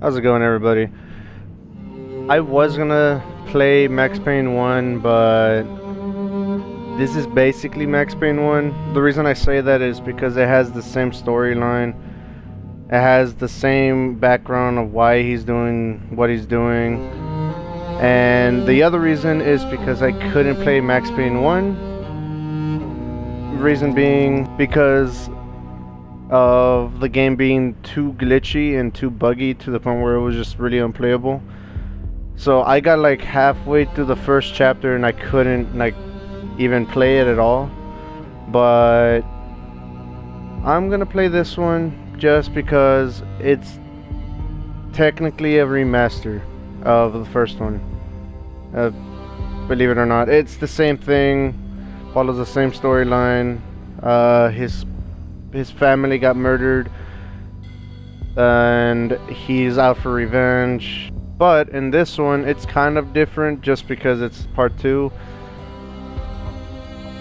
How's it going, everybody? I was gonna play Max Payne 1, but this is basically Max Payne 1. The reason I say that is because it has the same storyline. It has the same background of why he's doing what he's doing. And the other reason is because I couldn't play Max Payne 1. Reason being because of the game being too glitchy and too buggy to the point where it was just really unplayable. So I got like halfway through the first chapter and I couldn't like even play it at all. But I'm gonna play this one just because it's technically a remaster of the first one. Believe it or not, it's the same thing, follows the same storyline. His family got murdered and he's out for revenge. But in this one, it's kind of different just because it's part 2.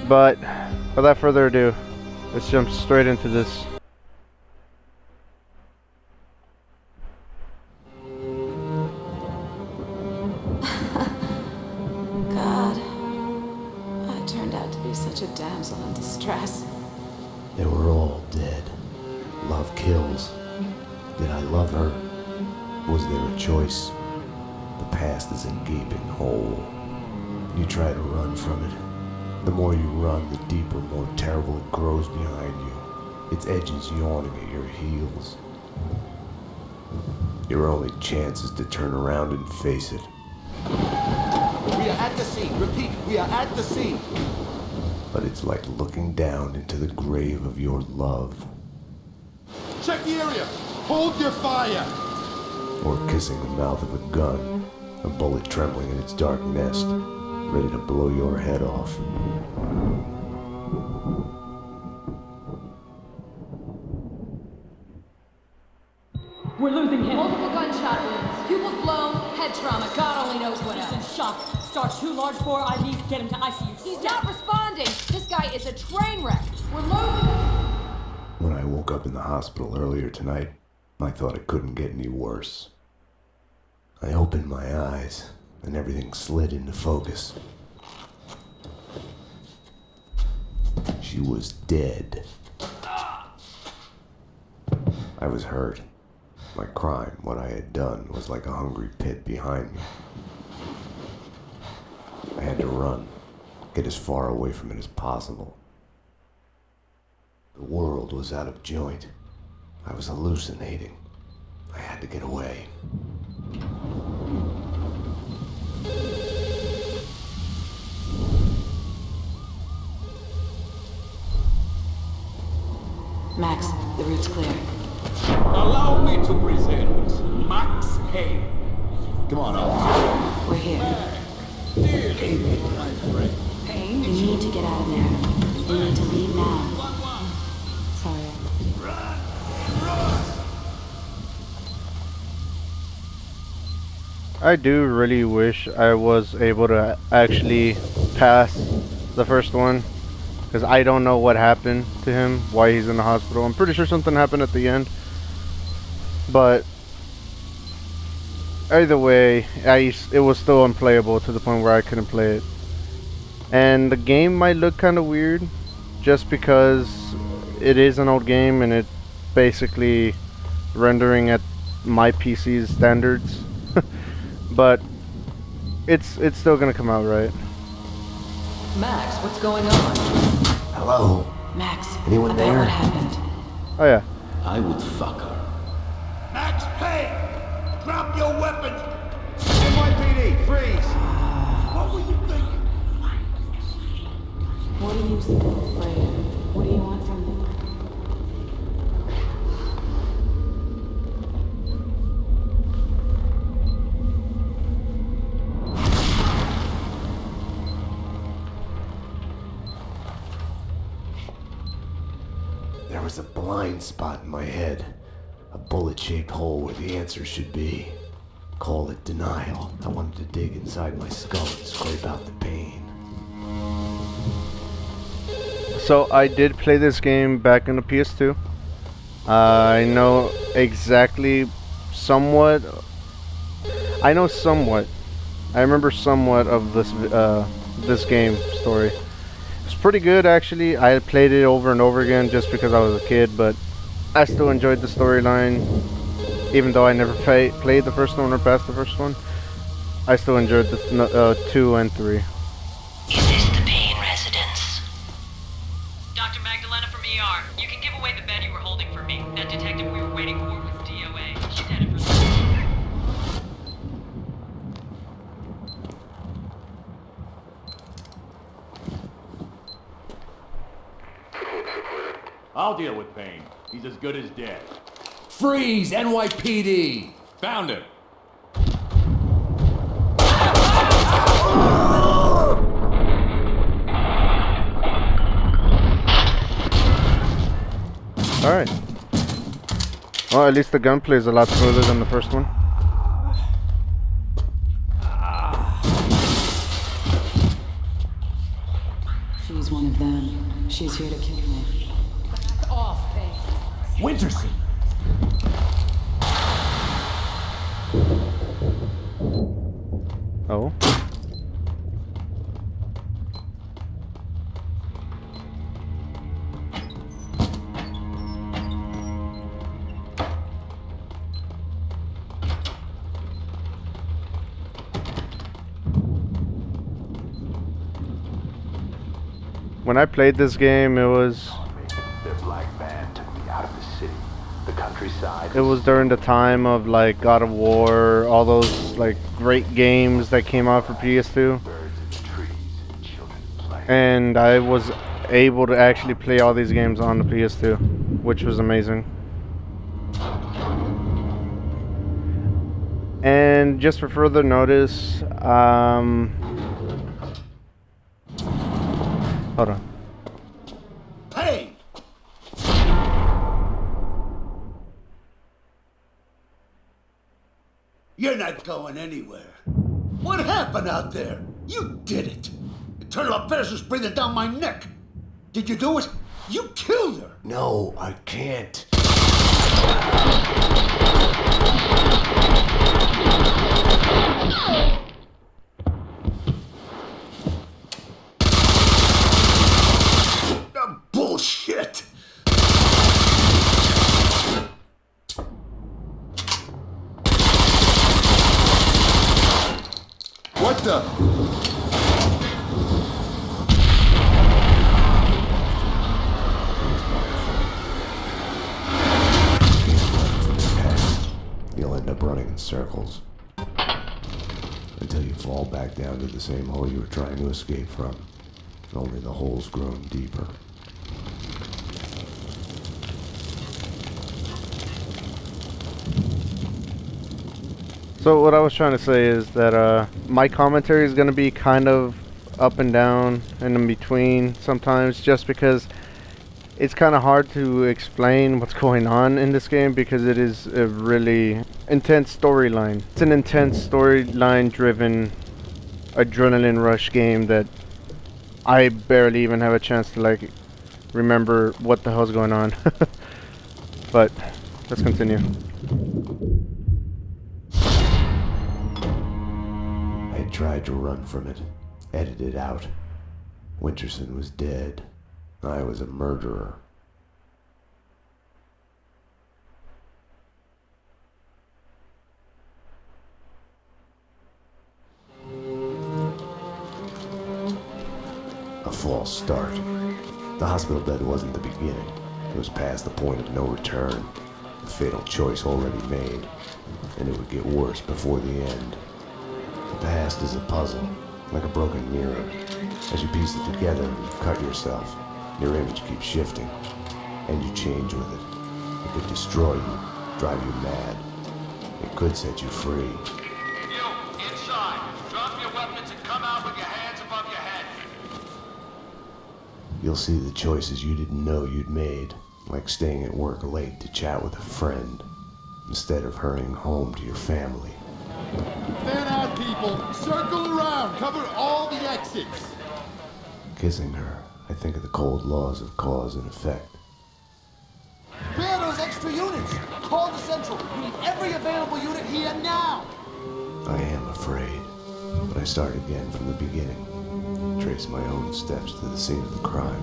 But without further ado, let's jump straight into this. God, I turned out to be such a damsel in distress. They were all dead. Love kills. Did I love her? Was there a choice? The past is a gaping hole. You try to run from it. The more you run, the deeper, more terrible it grows behind you. Its edges yawning at your heels. Your only chance is to turn around and face it. We are at the scene. Repeat, we are at the scene. But it's like looking down into the grave of your love. Check the area. Hold your fire. Or kissing the mouth of a gun. A bullet trembling in its dark nest, ready to blow your head off. We're losing him. Multiple gunshot wounds. Pupils blown, head trauma, God only knows what He's in else. shock. Start 2 large bore IVs, get him to ICU. He's not responding. This guy is a train wreck. We're losing him. When I woke up in the hospital earlier tonight, I thought it couldn't get any worse. I opened my eyes, and everything slid into focus. She was dead. I was hurt. My crime, what I had done, was like a hungry pit behind me. I had to run, get as far away from it as possible. The world was out of joint. I was hallucinating. I had to get away. Max, the route's clear. Allow me to present Max Payne. Come on, officer. We're here. Dearly, my friend. We need to get out of there. We need to leave now. Sorry. I do really wish I was able to actually pass the first one, because I don't know what happened to him, why he's in the hospital. I'm pretty sure something happened at the end, but either way, it was still unplayable to the point where I couldn't play it. And the game might look kind of weird just because it is an old game and it basically rendering at my PC's standards. But it's still gonna come out right. Max, what's going on? Hello? Max, Anyone about there? what happened? Oh yeah. I would fuck her. Max Payne, drop your weapons. NYPD, freeze. What were you thinking? What are you so afraid of? What do you want from me? There was a blind spot in my head. A bullet-shaped hole where the answer should be. Call it denial. I wanted to dig inside my skull and scrape out the pain. So I did play this game back in the PS2. I know exactly somewhat. I know somewhat. I remember somewhat of this game story. It's pretty good actually. I had played it over and over again just because I was a kid, but I still enjoyed the storyline, even though I never played the first one or passed the first one. I still enjoyed the 2 and 3. Is this the Payne residence? Dr. Magdalena from ER. You can give away the bed you were holding for me. That detective we were waiting for was DOA. She's headed for... I'll deal with Payne. He's as good as dead. Freeze, NYPD! Found him. Alright. Well, at least the gunplay is a lot smoother than the first one. She's one of them. She's here to kill me. Back off, Payne. Winterson! Oh. When I played this game, it was Their black van took me out of the city, the countryside. it was during the time of like God of War, all those like great games that came out for PS2, Birds in the trees, children playing. and I was able to actually play all these games on the PS2, which was amazing. And just for further notice, hold on. Payne! You're not going anywhere. What happened out there? You did it. Eternal affairs was breathing down my neck. Did you do it? You killed her. No, I can't. Bullshit. What the? You'll end up running in circles. Until you fall back down to the same hole you were trying to escape from. Only the hole's grown deeper. So what I was trying to say is that my commentary is going to be kind of up and down and in between sometimes, just because it's kind of hard to explain what's going on in this game, because it is a really intense storyline. It's an intense storyline driven adrenaline rush game that I barely even have a chance to like remember what the hell's going on. But let's continue. I tried to run from it, edit it out. Winterson was dead. I was a murderer. A false start. The hospital bed wasn't the beginning. It was past the point of no return. A fatal choice already made. And it would get worse before the end. The past is a puzzle, like a broken mirror. As you piece it together, you cut yourself. Your image keeps shifting, and you change with it. It could destroy you, drive you mad. It could set you free. You, inside. Drop your weapons and come out with your hands above your head. You'll see the choices you didn't know you'd made, like staying at work late to chat with a friend, instead of hurrying home to your family. Fan out, people. Circle around. Cover all the exits. Kissing her, I think of the cold laws of cause and effect. Where are those extra units? Call the central. We need every every available unit here now! I am afraid, but I start again from the beginning. Trace my own steps to the scene of the crime.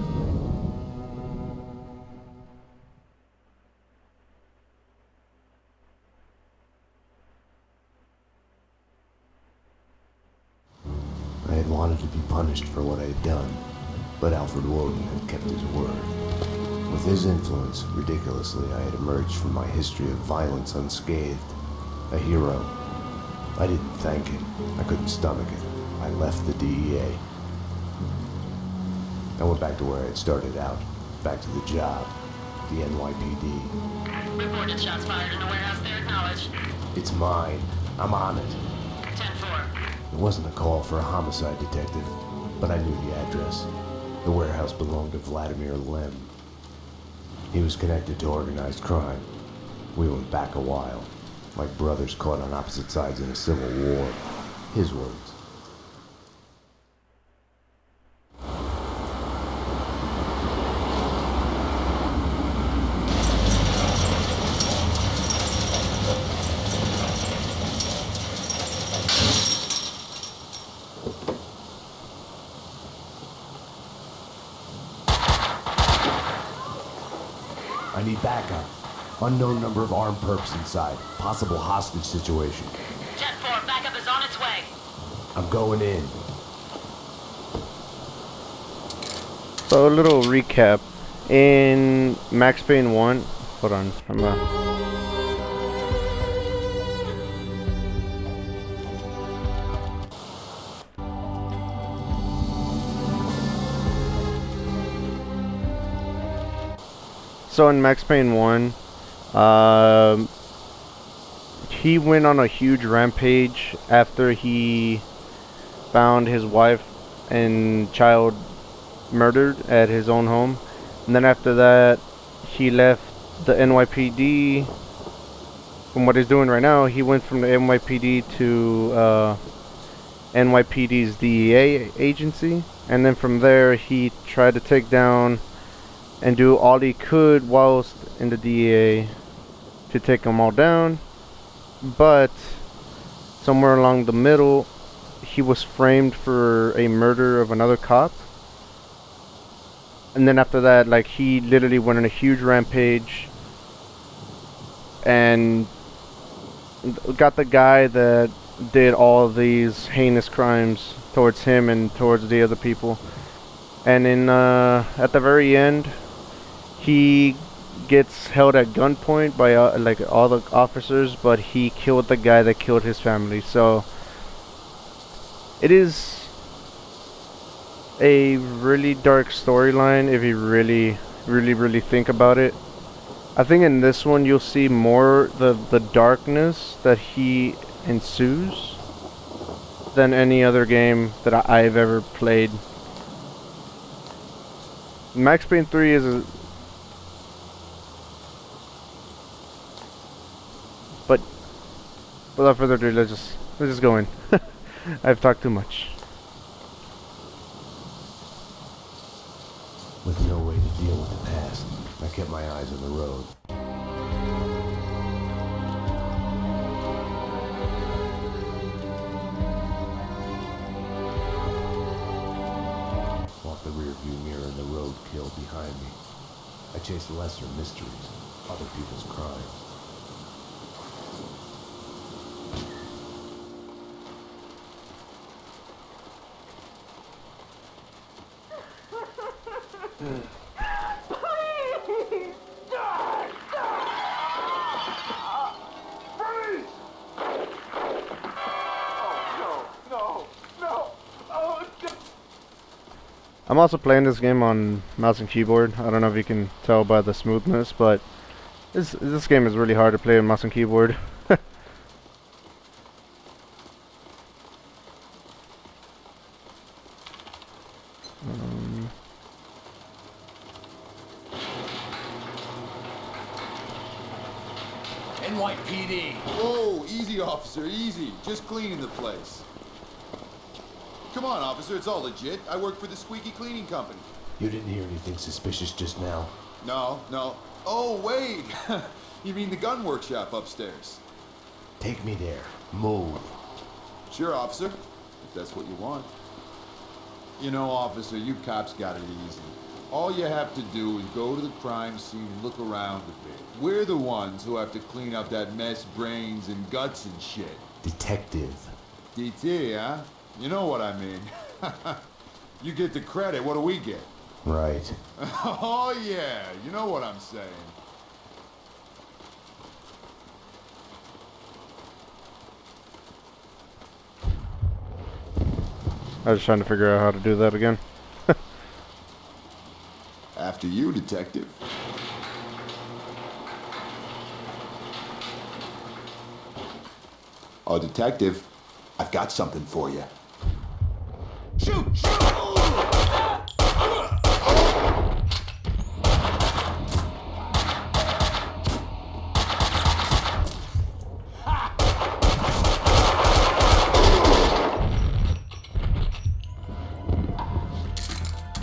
I had wanted to be punished for what I had done, but Alfred Woden had kept his word. With his influence, ridiculously, I had emerged from my history of violence unscathed. A hero. I didn't thank him. I couldn't stomach it. I left the DEA. I went back to where I had started out. Back to the job. The NYPD. Reported shots fired in the warehouse there, acknowledged. It's mine. I'm on it. 10-4. It wasn't a call for a homicide detective, but I knew the address. The warehouse belonged to Vladimir Lem. He was connected to organized crime. We went back a while, like brothers caught on opposite sides in a civil war. His words. I need backup. Unknown number of armed perps inside. Possible hostage situation. 10-4, backup is on its way. I'm going in. So a little recap. In Max Payne 1, hold on, So in Max Payne 1, he went on a huge rampage after he found his wife and child murdered at his own home. And then after that, he left the NYPD. From what he's doing right now, he went from the NYPD to NYPD's DEA agency. And then from there, he tried to take down and do all he could whilst in the DEA to take them all down. But somewhere along the middle, he was framed for a murder of another cop. And then after that, like, he literally went on a huge rampage and got the guy that did all these heinous crimes towards him and towards the other people. And in at the very end, he gets held at gunpoint by like all the officers, but he killed the guy that killed his family. So it is a really dark storyline if you really think about it. I think in this one you'll see more the darkness that he ensues than any other game that I've ever played. Max Payne 3 is a... But without further ado, let's just go in. I've talked too much. With no way to deal with the past, I kept my eyes on the road. Off the rearview mirror and the roadkill behind me, I chased lesser mysteries, other people's crimes. I'm also playing this game on mouse and keyboard. I don't know if you can tell by the smoothness, but this game is really hard to play on mouse and keyboard. NYPD. Whoa, easy, officer, easy. Just cleaning the place. Come on, officer, it's all legit. I work for the Squeaky Cleaning Company. You didn't hear anything suspicious just now? No. Oh, wait. You mean the gun workshop upstairs? Take me there. Move. Sure, officer, if that's what you want. You know, officer, you cops got it easy. All you have to do is go to the crime scene and look around a bit. We're the ones who have to clean up that mess, brains and guts and shit. Detective. DT, huh? You know what I mean. You get the credit, what do we get? Right. Oh yeah, you know what I'm saying. I was trying to figure out how to do that again. After you, detective. Oh, detective, I've got something for you. Shoot! Shoot!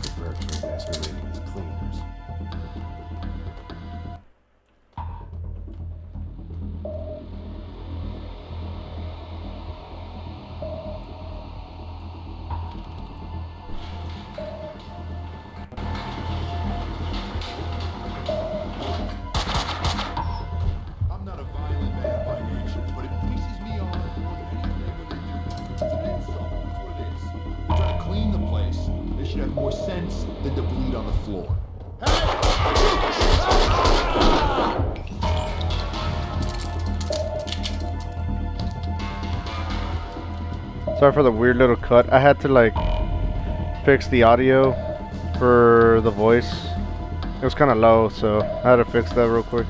The mercs are masquerading as cleaners. I'm not a violent man by nature, but it pisses me off more than anything when they do. It's an insult. That's what it is. They're trying to clean the place. They should have more sense than to bleed on the floor. Sorry for the weird little cut. I had to like fix the audio for the voice. It was kind of low, so I had to fix that real quick.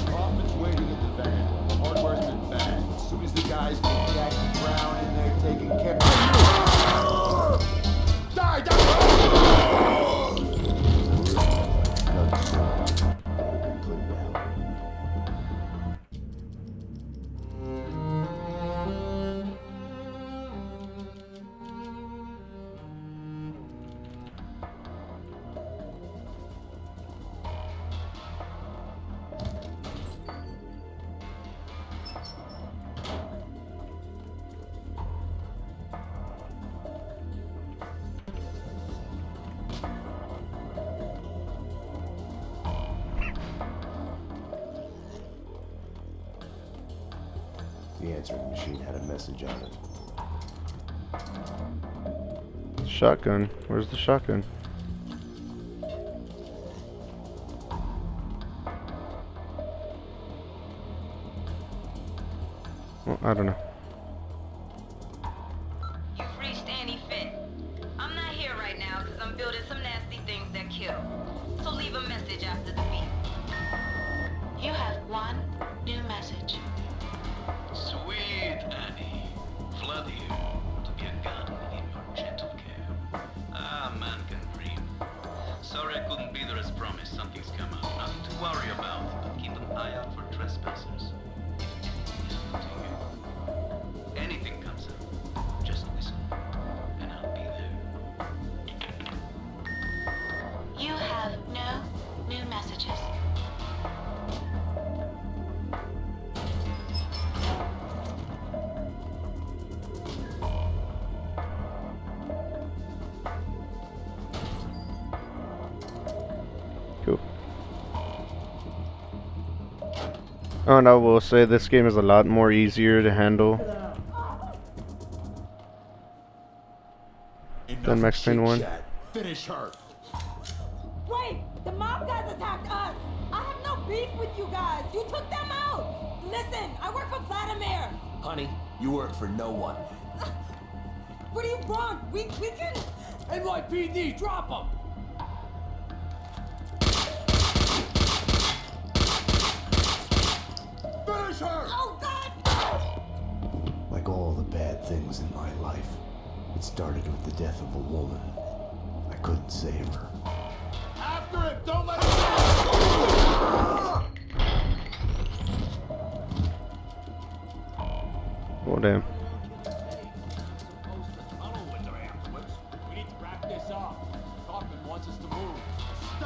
Hoffman's waiting at the van. The hardware's been bagged. As soon as the guys get Jack and Brown in there taking care of Die! Die! Clean out. The answering machine had a message on it. Shotgun. Where's the shotgun? Well, I don't know. You've reached Annie Finn. I'm not here right now because I'm building some nasty things that kill. So leave a message after the beep. You have one new message. Sweet Annie. Flood here to be a gun in your gentle care. Ah, man can dream. Sorry I couldn't be there as promised. Something's come up. Nothing to worry about, but keep an eye out for trespassers. Anything comes up, just listen, and I'll be there. You have no new messages. Cool. Oh, and I will say this game is a lot more easier to handle than Max Payne 1. Finish her. Wait! The mob guys attacked us! I have no beef with you guys! You took them out! Listen, I work for Vladimir! Honey, you work for no one. What do you want? We can... NYPD, drop him! Finish her! Oh, God! Like all the bad things in my life, it started with the death of a woman. I couldn't save her. After him! Don't let him go! Oh, damn.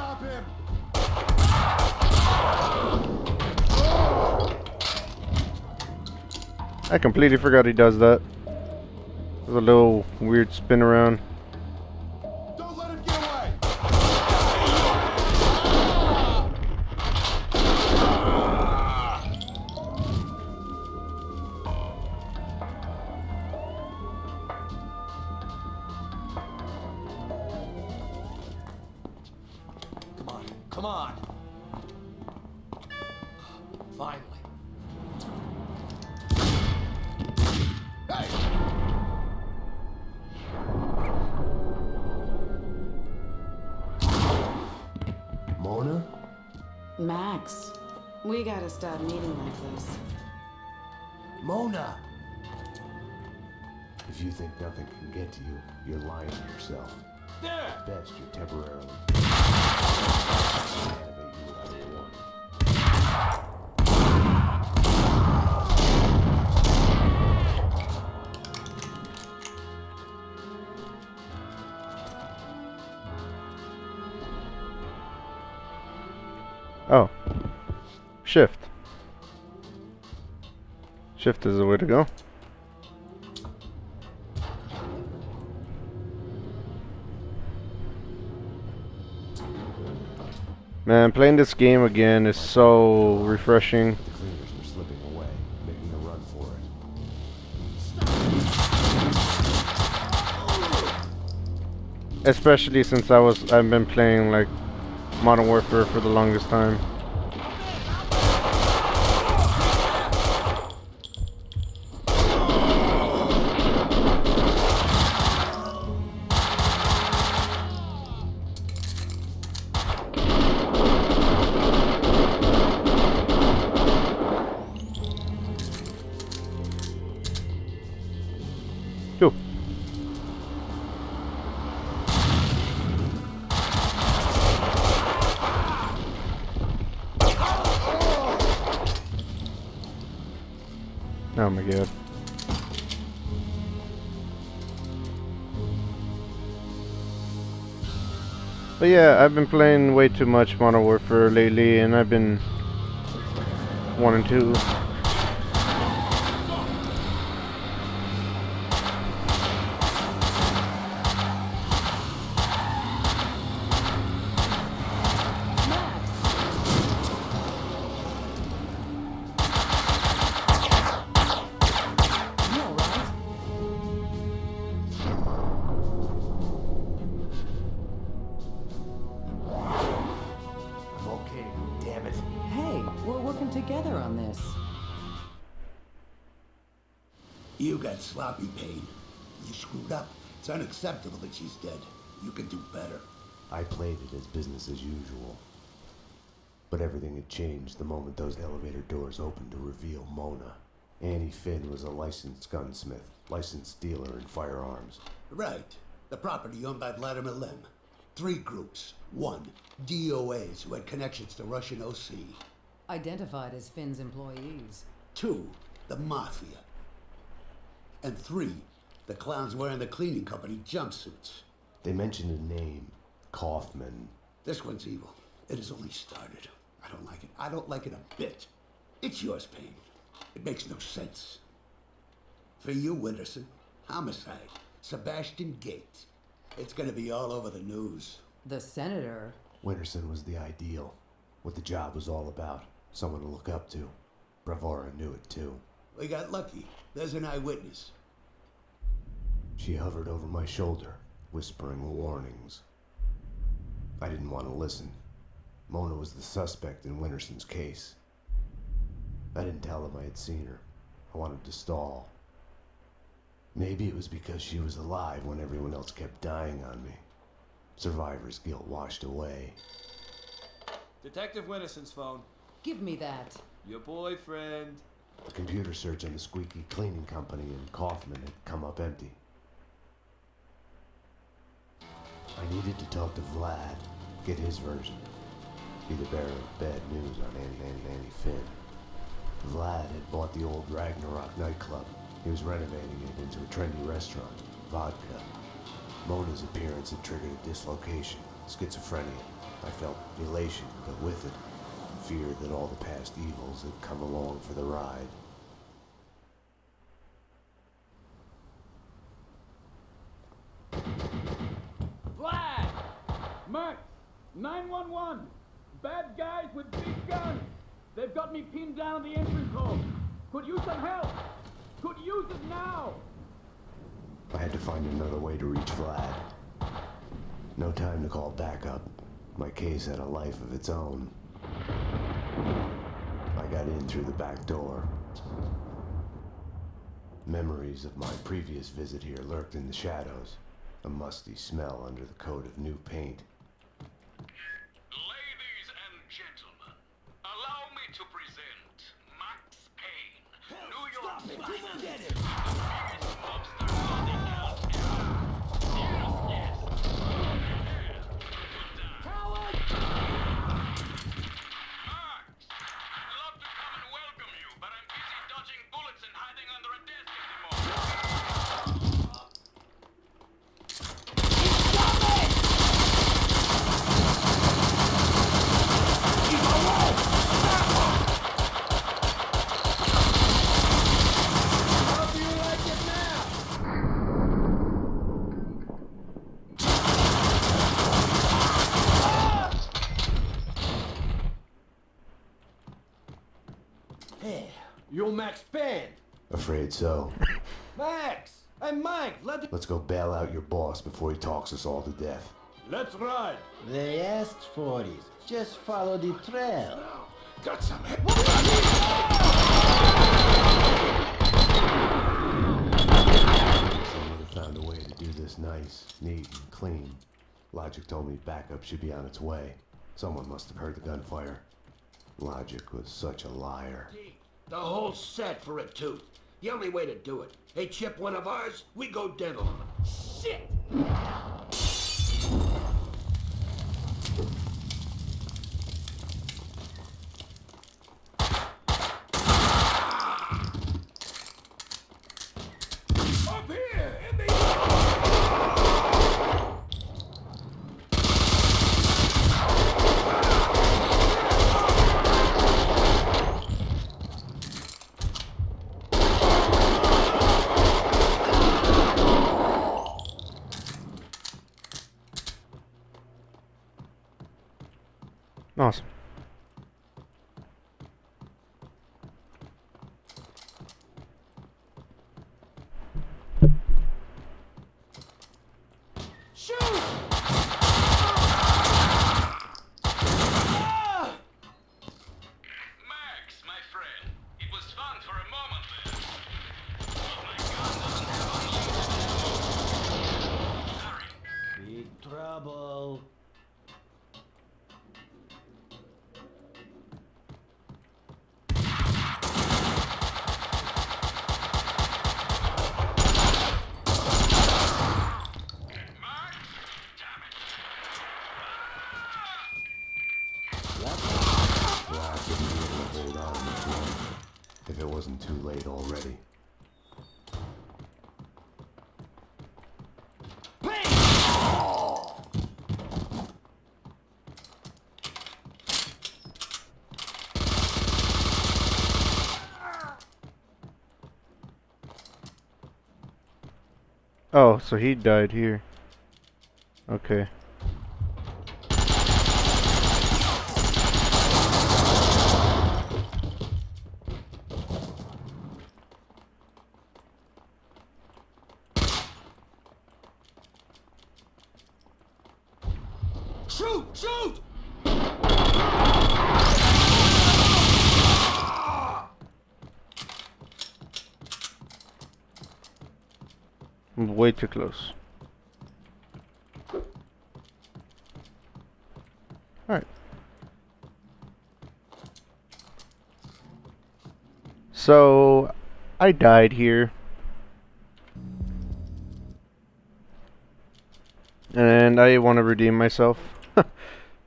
Stop him! I completely forgot he does that. There's a little weird spin around. Don't let him get away! Come on, come on. Finally. Hey! Mona? Max, we gotta stop meeting like this. Mona! If you think nothing can get to you, you're lying to yourself. There! At best, you're temporarily. Animate you without a warning. Oh. Shift. Shift is the way to go. Man, playing this game again is so refreshing. The cleaners were slipping away, making a run for it. Especially since I've been playing like Modern Warfare for the longest time. Yo. Oh my god. But yeah, I've been playing way too much Modern Warfare lately, and I've been wanting to I'm okay, damn it. Hey, we're working together on this. You got sloppy, Payne. You screwed up. It's unacceptable that she's dead. You can do better. I played it as business as usual. But everything had changed the moment those elevator doors opened to reveal Mona. Annie Finn was a licensed gunsmith, licensed dealer in firearms. Right. The property owned by Vladimir Lem. 3 groups. 1, DOAs who had connections to Russian OC. Identified as Finn's employees. 2, the Mafia. And 3, the clowns wearing the cleaning company jumpsuits. They mentioned a name, Kaufman. This one's evil. It has only started. I don't like it. I don't like it a bit. It's yours, Payne. It makes no sense. For you, Winterson, homicide. Sebastian Gate. It's gonna be all over the news. The senator. Winterson was the ideal. What the job was all about. Someone to look up to. Bravura knew it too. We got lucky. There's an eyewitness. She hovered over my shoulder, whispering warnings. I didn't want to listen. Mona was the suspect in Winterson's case. I didn't tell him I had seen her. I wanted to stall. Maybe it was because she was alive when everyone else kept dying on me. Survivor's guilt washed away. Detective Winterson's phone. Give me that. Your boyfriend. The computer search on the squeaky cleaning company and Kaufman had come up empty. I needed to talk to Vlad, get his version. Be the bearer of bad news on Annie Finn. Vlad had bought the old Ragnarok nightclub. He was renovating it into a trendy restaurant, Vodka. Mona's appearance had triggered a dislocation. schizophrenia. I felt elation, but with it, fear that all the past evils had come along for the ride. Flag! Max! 911! Bad guys with big guns! They've got me pinned down at the entrance hall. Could use some help! Could use it now! I had to find another way to reach Vlad. No time to call backup. My case had a life of its own. I got in through the back door. Memories of my previous visit here lurked in the shadows. A musty smell under the coat of new paint. Ladies and gentlemen, allow me to present Max Payne, New York City's biggest mobster bodyguard ever. Yes, Coward! Max, I'd love to come and welcome you, but I'm busy dodging bullets and hiding under a desk at the moment. How do you like it now? Hey, you're Max Payne. Afraid so. Max! I'm Mike. Let's go bail out your boss before he talks us all to death. Let's ride. They asked for it. Just follow the trail. Got some hit. Someone have found a way to do this nice, neat, and clean. Logic told me backup should be on its way. Someone must have heard the gunfire. Logic was such a liar. The whole set for a tooth. The only way to do it. Hey, Chip, one of ours, we go dental on him. Shit! Up here! In the... Awesome. Shoot! Max, my friend, it was fun for a moment there. But my gun doesn't have any. Sorry. Big trouble. Max? Damn it. Vlad didn't be able to hold on much longer. If it wasn't too late already. Oh, so he died here. Okay. Shoot! Shoot! I'm way too close. Alright. So, I died here. And I want to redeem myself.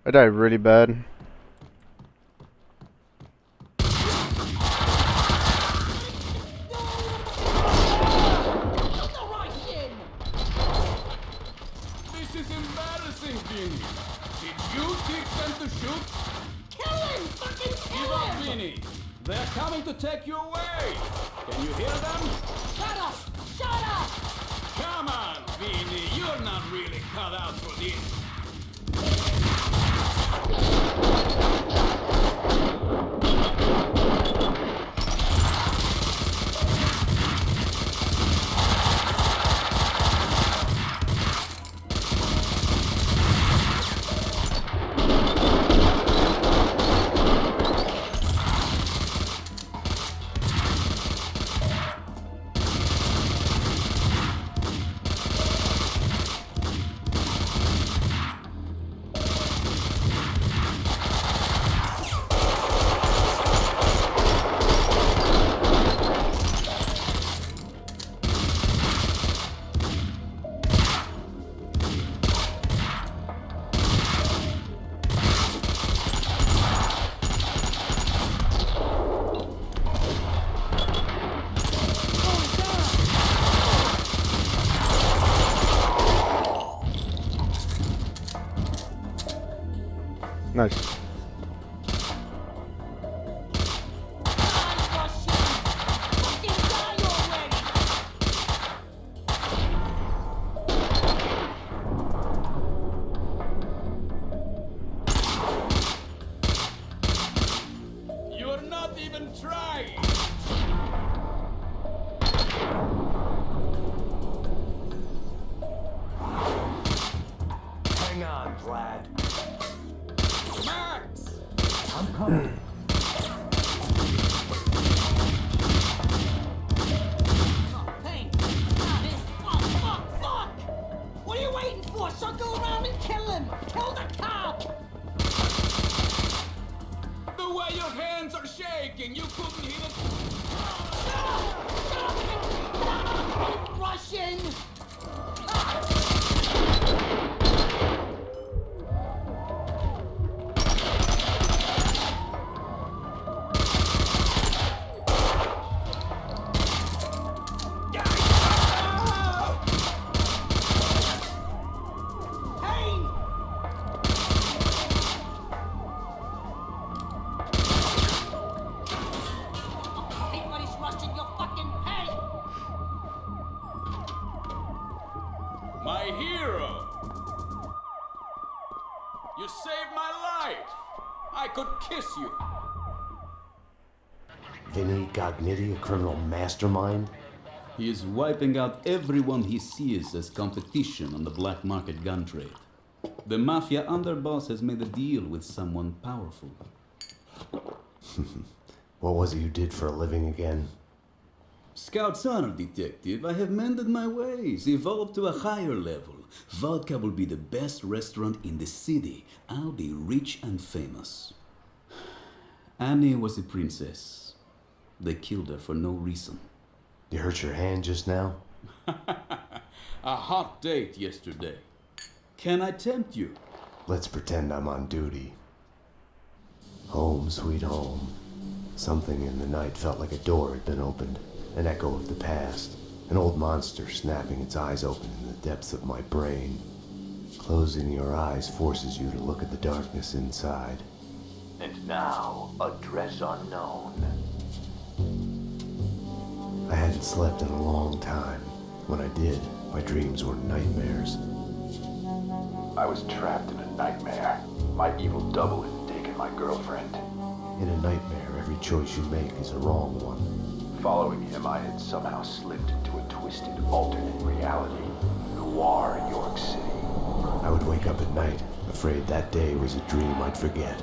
I died really bad. This is embarrassing. say, Vinny? Did you teach them to shoot? Kill him! Fucking kill Give up, him! Vinny! They're coming to take you away! Can you hear them? Shut up! Shut up! Come on, Vinny! You're not really cut out for this! Nice. You're not even trying! Hang on, Vlad. Max! I'm coming. Payne! Not him! Fuck! What are you waiting for? Circle around and kill him! Kill the cop! The way your hands are shaking, you couldn't hit it. Russian! Payne! Everybody's rushing your fucking Payne! My hero! You saved my life! I could kiss you! Vinny Gognitti, a criminal mastermind? He is wiping out everyone he sees as competition on the black market gun trade. The mafia underboss has made a deal with someone powerful. What was it you did for a living again? Scout's honor, detective. I have mended my ways, evolved to a higher level. Vodka will be the best restaurant in the city. I'll be rich and famous. Annie was a princess. They killed her for no reason. You hurt your hand just now? A hot date yesterday. Can I tempt you? Let's pretend I'm on duty. Home, sweet home. Something in the night felt like a door had been opened. An echo of the past. An old monster snapping its eyes open in the depths of my brain. Closing your eyes forces you to look at the darkness inside. And now, address unknown. I hadn't slept in a long time. When I did, my dreams were nightmares. I was trapped in a nightmare. My evil double had taken my girlfriend. In a nightmare, every choice you make is a wrong one. Following him, I had somehow slipped into a twisted, alternate reality. Noir, York City. I would wake up at night, afraid that day was a dream I'd forget.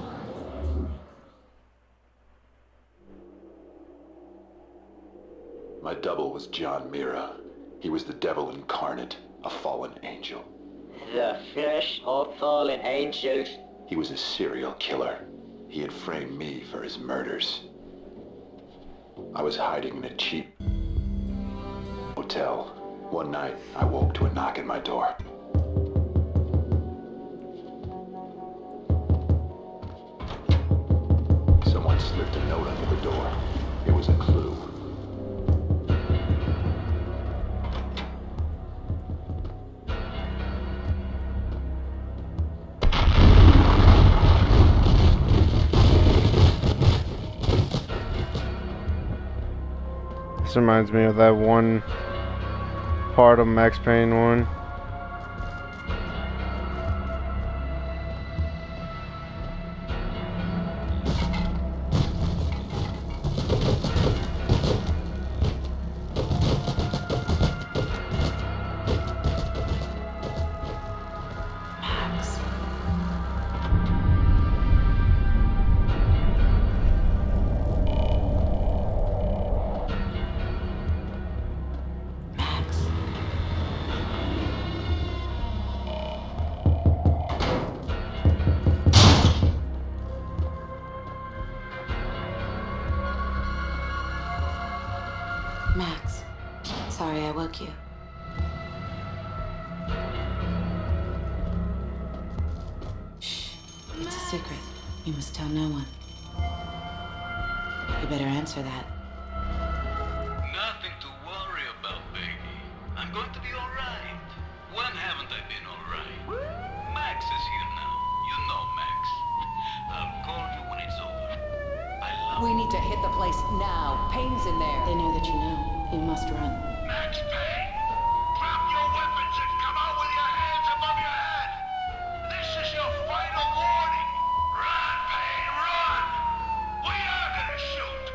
My double was John Mira. He was the devil incarnate, a fallen angel. The flesh of fallen angels. He was a serial killer. He had framed me for his murders. I was hiding in a cheap hotel. One night, I woke to a knock at my door. Someone slipped a note under the door. It was a clue. This reminds me of that one part of Max Payne 1. Max, sorry I woke you. Shh, it's a secret. You must tell no one. You better answer that. Nothing to worry about, baby. I'm going to be alright. When haven't I been alright? Max is here now. You know Max. I'll call you when it's over. I love We need to hit the place now. Payne's in there. They know that you know. You must run. Max Payne, drop your weapons and come out with your hands above your head. This is your final warning. Run, Payne, run. We are gonna shoot.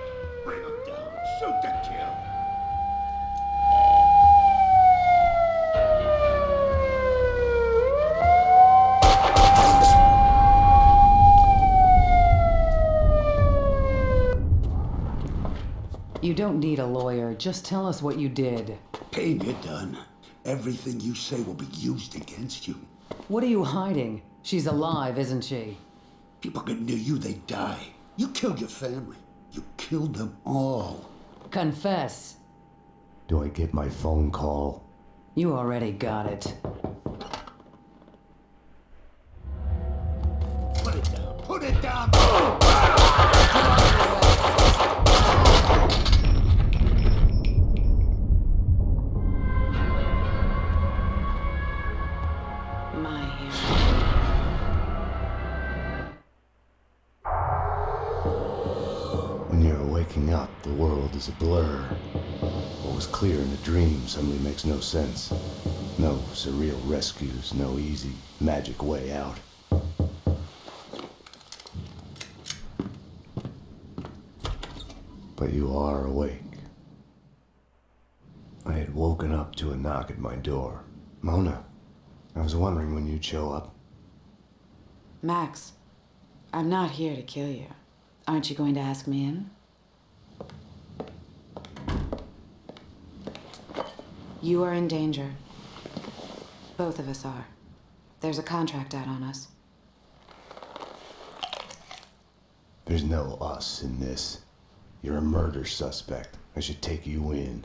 Bring him down. Shoot to kill. You don't need a lawyer. Just tell us what you did. Payne, you're done. Everything you say will be used against you. What are you hiding? She's alive, isn't she? People get near you, they die. You killed your family. You killed them all. Confess. Do I get my phone call? You already got it. Put it down. Put it down. My hero. When you're waking up, the world is a blur. What was clear in a dream suddenly makes no sense. No surreal rescues, no easy, magic way out. But you are awake. I had woken up to a knock at my door. Mona, I was wondering when you'd show up. Max, I'm not here to kill you. Aren't you going to ask me in? You are in danger. Both of us are. There's a contract out on us. There's no us in this. You're a murder suspect. I should take you in.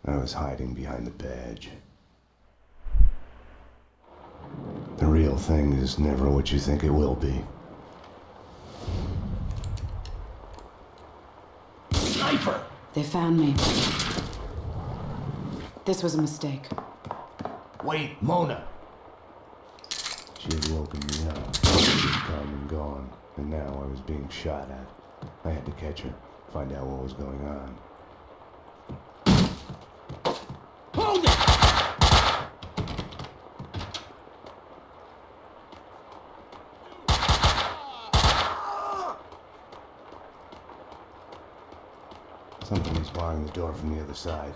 I was hiding behind the badge. The real thing is never what you think it will be. Sniper! They found me. This was a mistake. Wait, Mona! She had woken me up. She was come and gone, and now I was being shot at. I had to catch her, find out what was going on. Hold it! Something is barring the door from the other side.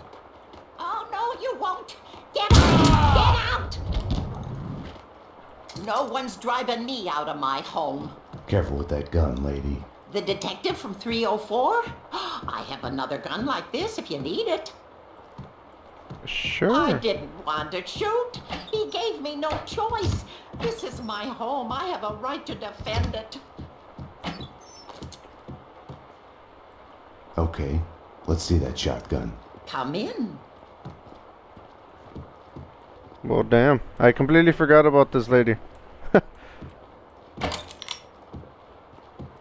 Oh, no, you won't. Get out! Get out! No one's driving me out of my home. Careful with that gun, lady. The detective from 304? I have another gun like this if you need it. Sure. I didn't want to shoot. He gave me no choice. This is my home. I have a right to defend it. Okay, let's see that shotgun. Come in. Well, damn. I completely forgot about this lady.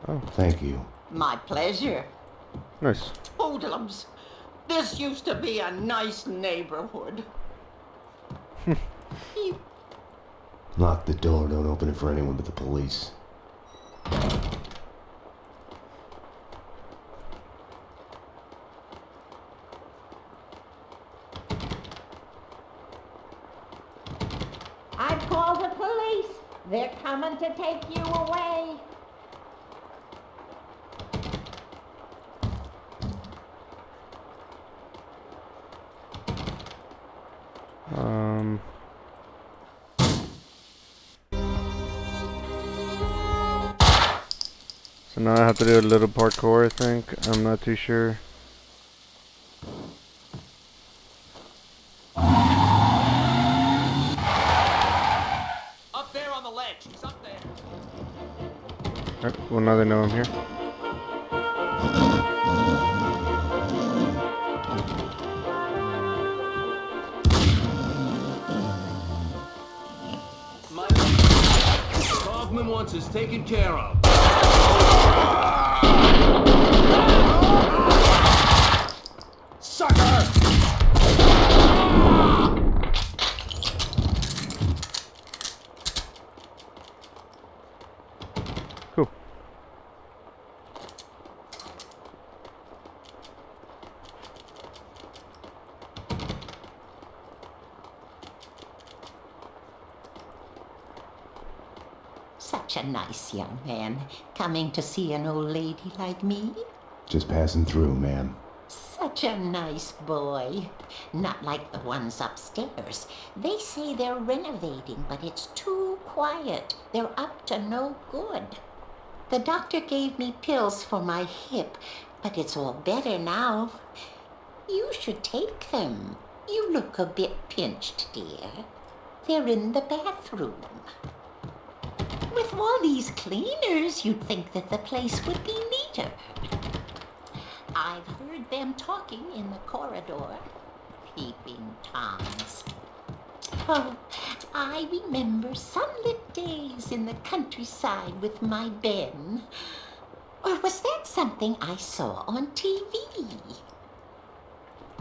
Oh. Thank you. My pleasure. Nice. Hoodlums. This used to be a nice neighborhood. Lock the door, don't open it for anyone but the police. Oh, I've called the police. They're coming to take you away. So now I have to do a little parkour, I think. I'm not too sure. Up there on the ledge. He's up there. Alright, well, now they know I'm here. Kaufman wants us taken care of. Sucker! Cool. Such a nice young man, coming to see an old lady like me. Just passing through, ma'am. Such a nice boy. Not like the ones upstairs. They say they're renovating, but it's too quiet. They're up to no good. The doctor gave me pills for my hip, but it's all better now. You should take them. You look a bit pinched, dear. They're in the bathroom. With all these cleaners, you'd think that the place would be neater. I've heard them talking in the corridor. Peeping Toms. Oh, I remember sunlit days in the countryside with my Ben. Or was that something I saw on TV?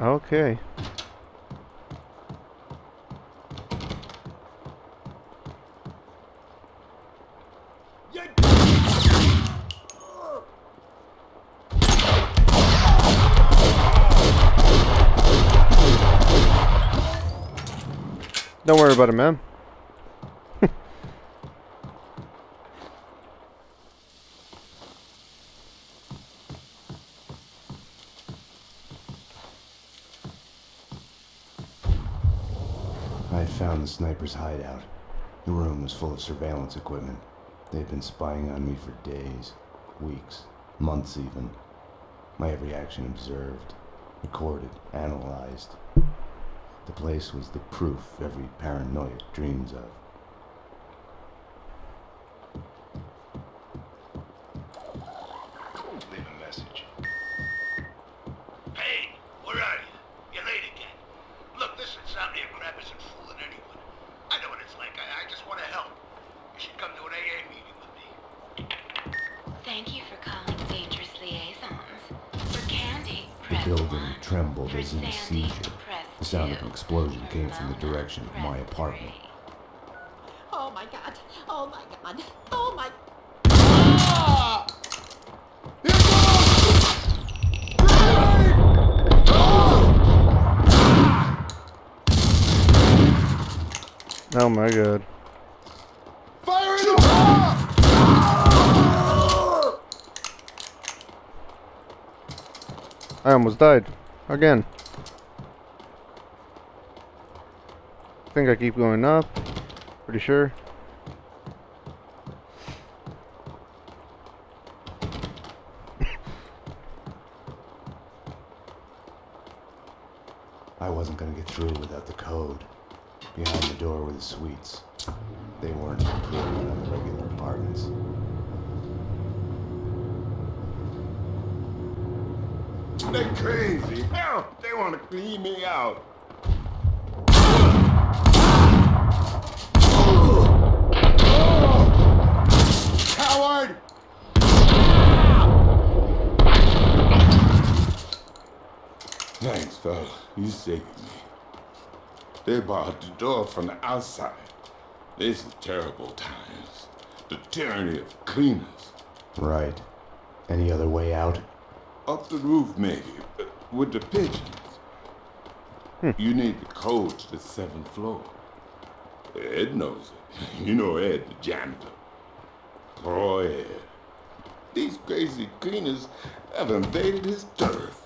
Okay. Don't worry about it, man. I had found the sniper's hideout. The room was full of surveillance equipment. They'd been spying on me for days, weeks, months even. My every action observed, recorded, analyzed. The place was the proof every paranoiac dreams of. Leave a message. Hey, where are you? You're late again. Look, this insomnia crap isn't fooling anyone. I know what it's like. I just want to help. You should come to an AA meeting with me. Thank you for calling Dangerous Liaisons. For Candy, The press building 1. trembled For as in a Sandy, seizure. press The sound 2. of an explosion For came from the Mona, direction of my press apartment. 3. Oh my God. Oh my God. Oh my... Oh my god. Fire in the hole! I almost died. Again. I think I keep going up. Pretty sure. I wasn't gonna get through without the code. Behind the door were the suites. They weren't included on the regular apartments. They're crazy. Hell, they want to clean me out. Coward! Thanks, fella. You saved me. They barred the door from the outside. This is terrible times. The tyranny of cleaners. Right. Any other way out? Up the roof, maybe, with the pigeons. You need the code to the 7th floor. Ed knows it. You know Ed, the janitor. Oh, Ed. These crazy cleaners have invaded his turf.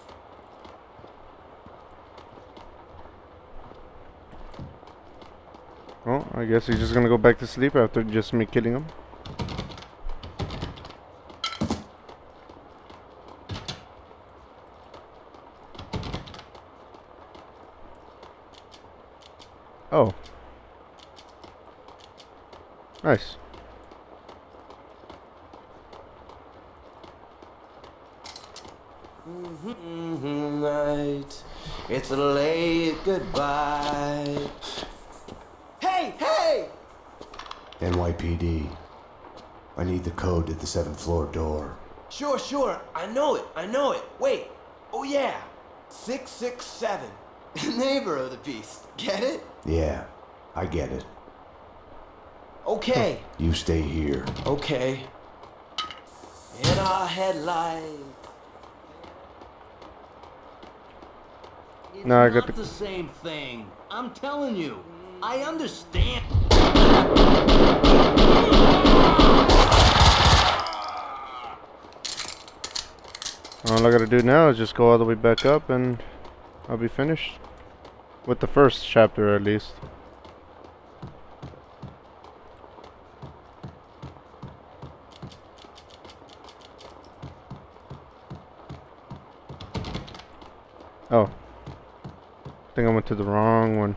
Well, I guess he's just gonna go back to sleep after just me killing him. Oh. Nice. Night. It's a late goodbye. Hey, hey! NYPD. I need the code to the 7th floor door. Sure. I know it. Wait. Oh, yeah. 667. Neighbor of the piece. Get it? Yeah, I get it. Okay. You stay here. Okay. In our headlight. No, I got Not the same thing. I'm telling you. I understand. All I gotta do now is just go all the way back up and I'll be finished. With the first chapter at least. Oh. I think I went to the wrong one.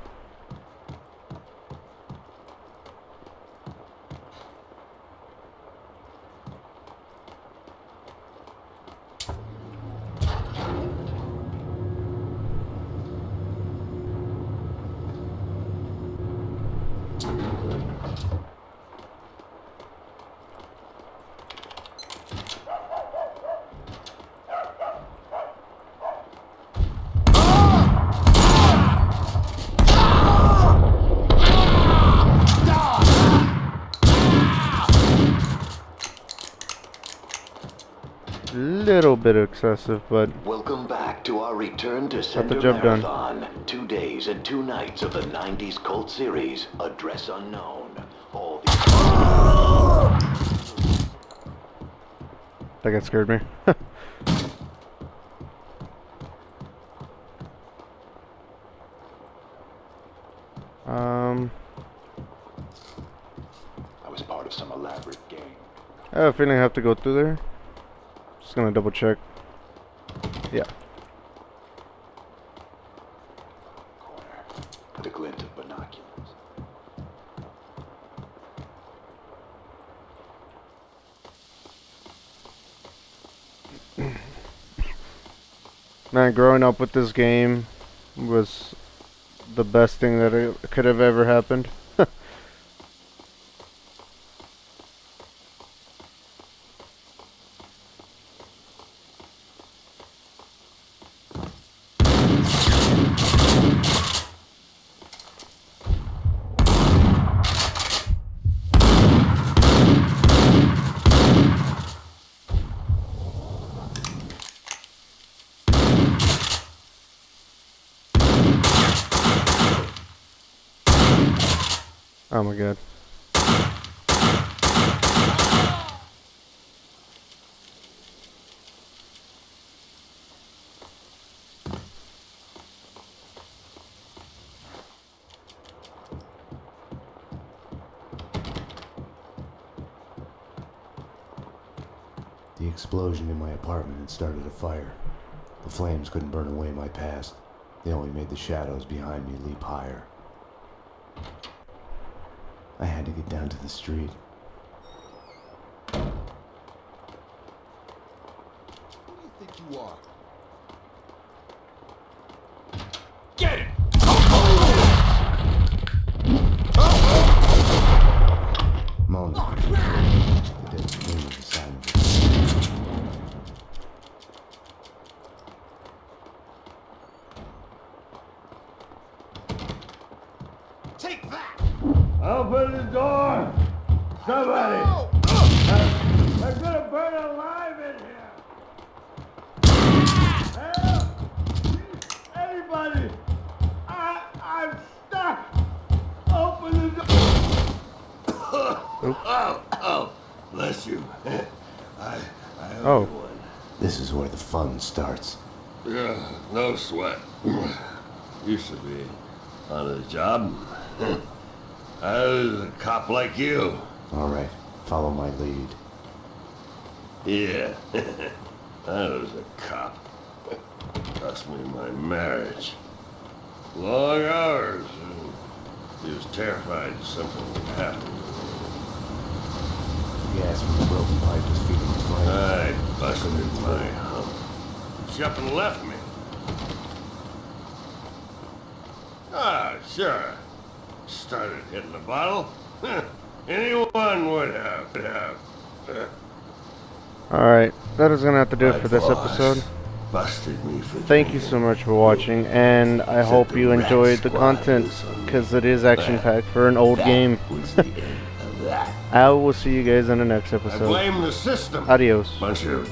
Little bit excessive, but welcome back to our return to got Center the job done. Marathon. 2 days and 2 nights of the 90s cult series, Address Unknown. All the That scared me. I was part of some elaborate game. I have a feeling I have to go through there. Just gonna double check. Yeah. Corner with a glint of binoculars. Man, growing up with this game was the best thing that could have ever happened. Oh my god. The explosion in my apartment had started a fire. The flames couldn't burn away my past. They only made the shadows behind me leap higher. I had to get down to the street. Who do you think you are? Get it! Mona. The dead queen was a sign of it. Take that! Open the door! Somebody! I'm gonna burn alive in here! Help! Anybody! I'm stuck! Open the door! Oh, bless you. I owe Oh. you one. This is where the fun starts. Yeah, no sweat. Used to be on the job. I was a cop like you. All right, follow my lead. Yeah, I was a cop. Cost me my marriage. Long hours. He was terrified something would happen. Gas from the broken pipe is feeding the flame. I busted my hump. She up and left me. Ah, sure. Started hitting the bottle. Anyone would have. Alright, that is going to have to do it for this boss episode. Busted me for Thank you so much for watching, and I hope you enjoyed the content, because it is action-packed for an old game. I will see you guys in the next I episode. blame the system. Adios. Bunch of